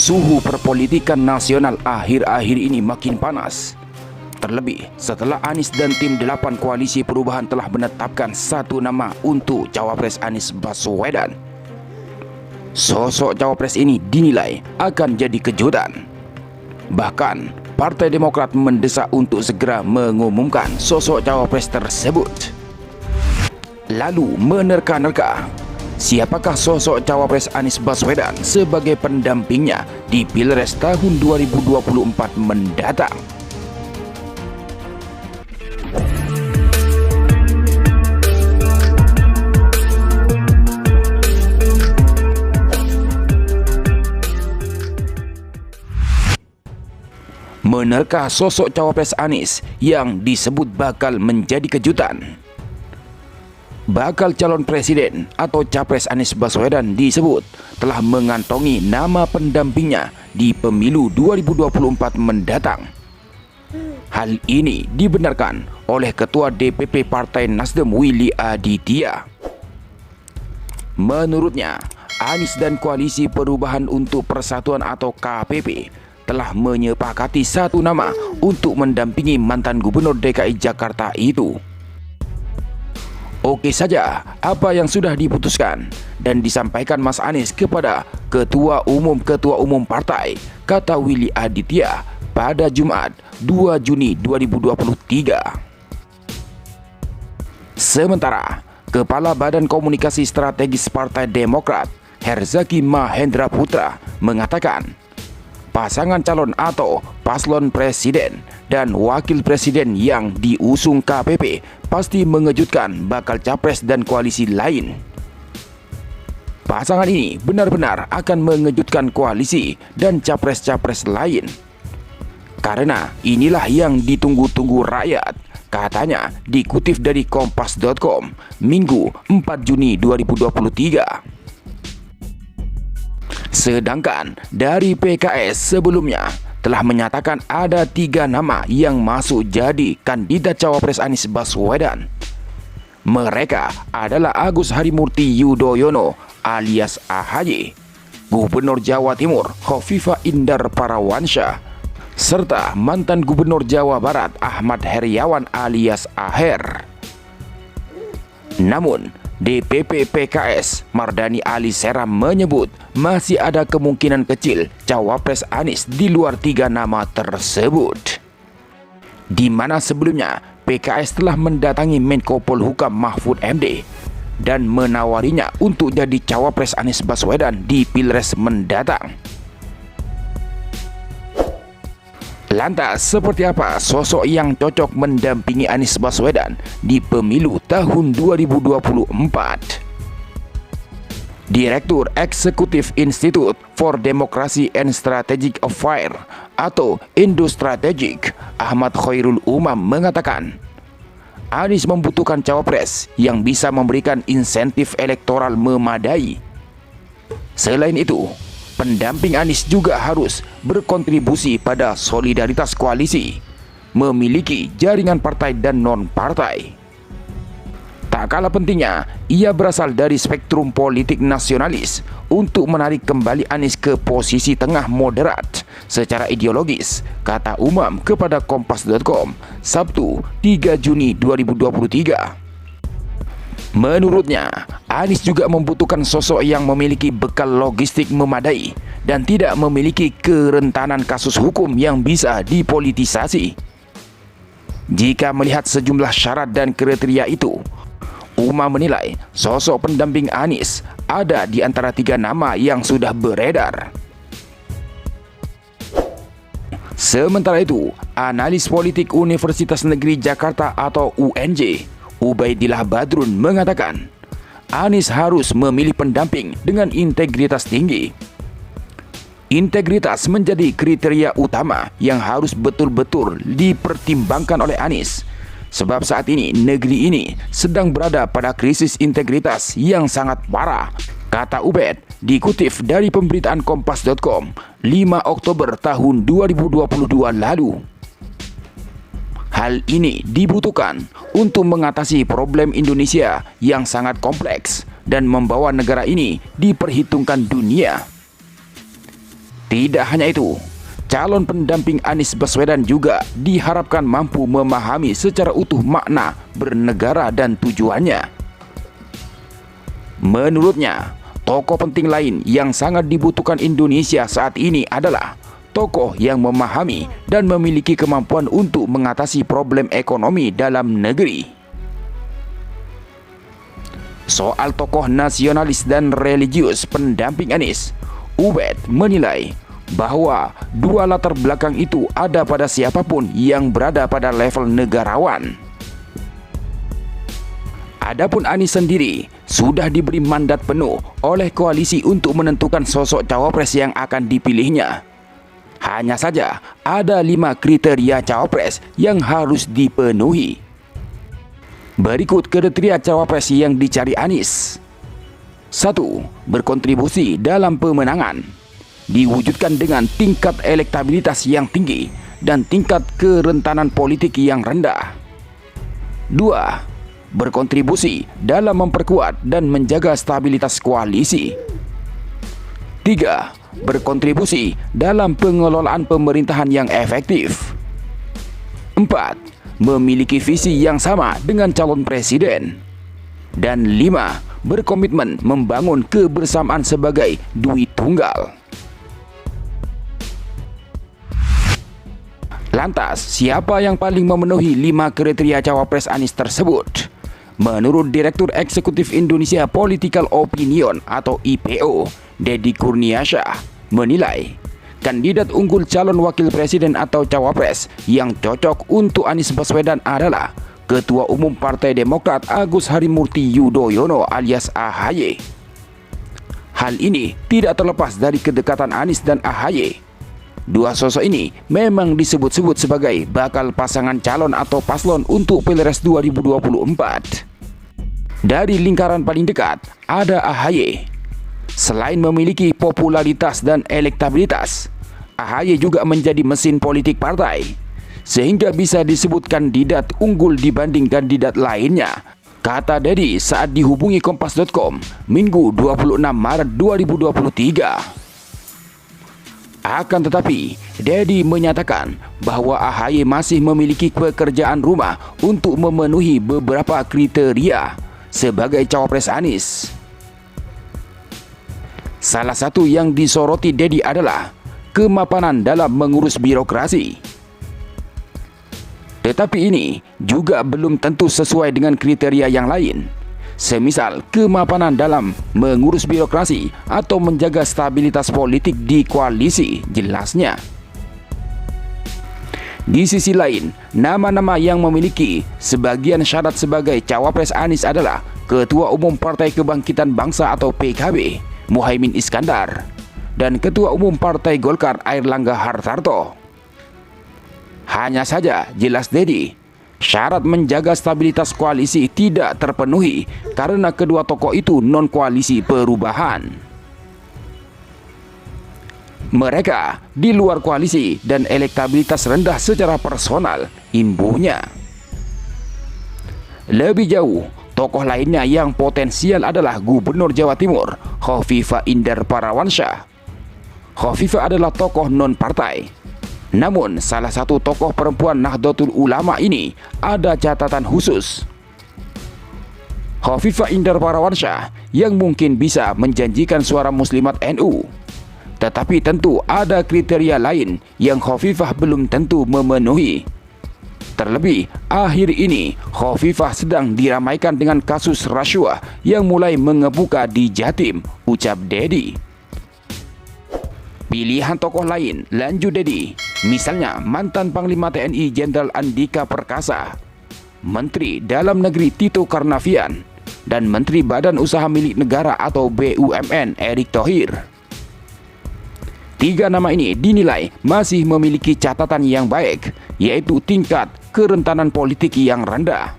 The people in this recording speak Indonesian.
Suhu perpolitikan nasional akhir-akhir ini makin panas. Terlebih setelah Anies dan tim 8 koalisi perubahan telah menetapkan satu nama untuk Cawapres Anies Baswedan. Sosok Cawapres ini dinilai akan jadi kejutan. Bahkan Partai Demokrat mendesak untuk segera mengumumkan sosok Cawapres tersebut. Lalu menerka-nerka, siapakah sosok Cawapres Anies Baswedan sebagai pendampingnya di Pilpres tahun 2024 mendatang? Menerka sosok Cawapres Anies yang disebut bakal menjadi kejutan. Bakal calon presiden atau Capres Anies Baswedan disebut telah mengantongi nama pendampingnya di pemilu 2024 mendatang. Hal ini dibenarkan oleh Ketua DPP Partai Nasdem Willy Aditya. Menurutnya, Anies dan Koalisi Perubahan untuk Persatuan atau KPP telah menyepakati satu nama untuk mendampingi mantan Gubernur DKI Jakarta itu. Oke saja apa yang sudah diputuskan dan disampaikan Mas Anies kepada Ketua Umum Partai, kata Willy Aditya pada Jumat 2 Juni 2023. Sementara Kepala Badan Komunikasi Strategis Partai Demokrat, Herzaki Mahendra Putra, mengatakan pasangan calon atau paslon presiden dan wakil presiden yang diusung KPP pasti mengejutkan bakal capres dan koalisi lain. Pasangan ini benar-benar akan mengejutkan koalisi dan capres-capres lain. Karena inilah yang ditunggu-tunggu rakyat, katanya dikutip dari kompas.com Minggu 4 Juni 2023. Sedangkan dari PKS sebelumnya telah menyatakan ada 3 nama yang masuk jadi kandidat Cawapres Anies Baswedan. Mereka adalah Agus Harimurti Yudhoyono alias AHY, Gubernur Jawa Timur Khofifah Indar Parawansyah, serta mantan Gubernur Jawa Barat Ahmad Heriawan alias Aher. Namun DPP PKS Mardani Alisera menyebut masih ada kemungkinan kecil Cawapres Anies di luar 3 nama tersebut. Di mana sebelumnya PKS telah mendatangi Menko Polhukam Mahfud MD dan menawarinya untuk jadi Cawapres Anies Baswedan di Pilpres mendatang. Lantas, seperti apa sosok yang cocok mendampingi Anies Baswedan di pemilu tahun 2024? Direktur Eksekutif Institute for Democracy and Strategic Affairs atau Indo-Strategic, Ahmad Khairul Umam mengatakan, Anies membutuhkan cawapres yang bisa memberikan insentif elektoral memadai. Selain itu, pendamping Anies juga harus berkontribusi pada solidaritas koalisi, memiliki jaringan partai dan non-partai. Tak kalah pentingnya, ia berasal dari spektrum politik nasionalis untuk menarik kembali Anies ke posisi tengah moderat secara ideologis, kata Umam kepada kompas.com Sabtu 3 Juni 2023. Menurutnya, Anies juga membutuhkan sosok yang memiliki bekal logistik memadai dan tidak memiliki kerentanan kasus hukum yang bisa dipolitisasi. Jika melihat sejumlah syarat dan kriteria itu, Umam menilai sosok pendamping Anies ada di antara 3 nama yang sudah beredar. Sementara itu, analis politik Universitas Negeri Jakarta atau UNJ, Ubaidillah Badrun mengatakan, Anies harus memilih pendamping dengan integritas tinggi. Integritas menjadi kriteria utama yang harus betul-betul dipertimbangkan oleh Anies. Sebab saat ini negeri ini sedang berada pada krisis integritas yang sangat parah, kata Ubaid, dikutip dari pemberitaan kompas.com 5 Oktober tahun 2022 lalu. Hal ini dibutuhkan untuk mengatasi problem Indonesia yang sangat kompleks dan membawa negara ini diperhitungkan dunia. Tidak hanya itu, calon pendamping Anies Baswedan juga diharapkan mampu memahami secara utuh makna bernegara dan tujuannya. Menurutnya, tokoh penting lain yang sangat dibutuhkan Indonesia saat ini adalah tokoh yang memahami dan memiliki kemampuan untuk mengatasi problem ekonomi dalam negeri. Soal tokoh nasionalis dan religius pendamping Anies, Ubed menilai bahwa dua latar belakang itu ada pada siapapun yang berada pada level negarawan. Adapun Anies sendiri sudah diberi mandat penuh oleh koalisi untuk menentukan sosok cawapres yang akan dipilihnya. Hanya saja ada 5 kriteria cawapres yang harus dipenuhi. Berikut kriteria cawapres yang dicari Anies. 1. Berkontribusi dalam pemenangan. Diwujudkan dengan tingkat elektabilitas yang tinggi dan tingkat kerentanan politik yang rendah. 2. Berkontribusi dalam memperkuat dan menjaga stabilitas koalisi. 3. Berkontribusi dalam pengelolaan pemerintahan yang efektif. 4. Memiliki visi yang sama dengan calon presiden. Dan 5. Berkomitmen membangun kebersamaan sebagai duit tunggal. Lantas, siapa yang paling memenuhi 5 kriteria cawapres Anies tersebut? Menurut Direktur Eksekutif Indonesia Political Opinion atau IPO, Deddy Kurniasyah, menilai kandidat unggul calon wakil presiden atau cawapres yang cocok untuk Anies Baswedan adalah Ketua Umum Partai Demokrat Agus Harimurti Yudhoyono alias AHY. Hal ini tidak terlepas dari kedekatan Anies dan AHY. Dua sosok ini memang disebut-sebut sebagai bakal pasangan calon atau paslon untuk Pilpres 2024. Dari lingkaran paling dekat ada AHY. Selain memiliki popularitas dan elektabilitas, AHY juga menjadi mesin politik partai, sehingga bisa disebut kandidat unggul dibanding kandidat lainnya, kata Deddy saat dihubungi Kompas.com Minggu 26 Maret 2023. Akan tetapi, Deddy menyatakan bahwa AHY masih memiliki pekerjaan rumah untuk memenuhi beberapa kriteria sebagai cawapres Anies. Salah satu yang disoroti Deddy adalah kemapanan dalam mengurus birokrasi. Tetapi ini juga belum tentu sesuai dengan kriteria yang lain, semisal kemapanan dalam mengurus birokrasi atau menjaga stabilitas politik di koalisi, jelasnya. Di sisi lain, nama-nama yang memiliki sebagian syarat sebagai cawapres Anies adalah Ketua Umum Partai Kebangkitan Bangsa atau PKB, Muhaimin Iskandar, dan Ketua Umum Partai Golkar Airlangga Hartarto. Hanya saja, jelas Deddy, syarat menjaga stabilitas koalisi tidak terpenuhi karena kedua tokoh itu non-koalisi perubahan. Mereka di luar koalisi dan elektabilitas rendah secara personal, imbuhnya. Lebih jauh, tokoh lainnya yang potensial adalah Gubernur Jawa Timur, Khofifah Indar Parawansyah. Khofifah adalah tokoh non-partai. Namun, salah satu tokoh perempuan Nahdlatul Ulama ini ada catatan khusus. Khofifah Indar Parawansyah yang mungkin bisa menjanjikan suara muslimat NU. Tetapi tentu ada kriteria lain yang Khofifah belum tentu memenuhi. Terlebih, akhir ini Khofifah sedang diramaikan dengan kasus rasuah yang mulai mengemuka di Jatim, ucap Deddy. Pilihan tokoh lain, lanjut Deddy, misalnya mantan Panglima TNI Jenderal Andika Perkasa, Menteri Dalam Negeri Tito Karnavian, dan Menteri Badan Usaha Milik Negara atau BUMN Erick Thohir. 3 nama ini dinilai masih memiliki catatan yang baik, yaitu tingkat kerentanan politik yang rendah.